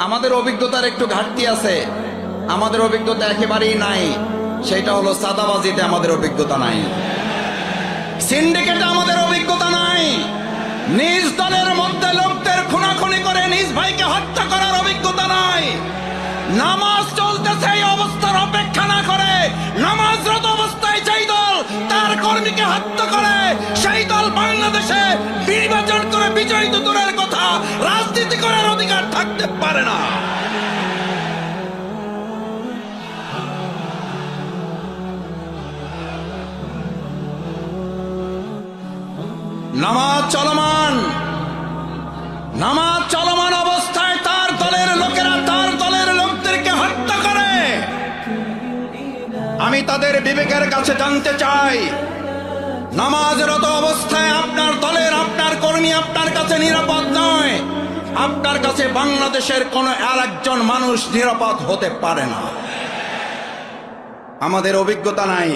আমাদের অভিজ্ঞতার একটু ঘাটতি আছে। আমাদের অভিজ্ঞতা একেবারেই নাই। সেটা হলো চাঁদাবাজিতে আমাদের অভিজ্ঞতা নাই, সিন্ডিকেটে আমাদের অভিজ্ঞতা নাই, নিজ দলের মধ্যে লোকদের খুনাখুনি করে নিজ ভাইকে হত্যা করার অভিজ্ঞতা নাই। নামাজ চলতেছে এই অবস্থার অপেক্ষা না করে নামাজরত অবস্থায় যেই দল তার কর্মীকে হত্যা করে সেই দল বাংলাদেশে নির্বাচন করে বিজয়ী দূরের কথা রাজনীতি করার অধিকার থাকতে পারে না। নামাজ চলমান অবস্থায় তার দলের লোকেরা তার দলের লোকদেরকে হত্যা করে। আমি তাদের বিবেকের কাছে জানতে চাই, নামাজরত অবস্থায় আপনার দলের আপনার কর্মী আপনার কাছে নিরাপদ নয়, আপনার কাছে বাংলাদেশের কোন আরেকজন মানুষ নিরাপদ হতে পারে না। আমাদের অভিজ্ঞতা নাই।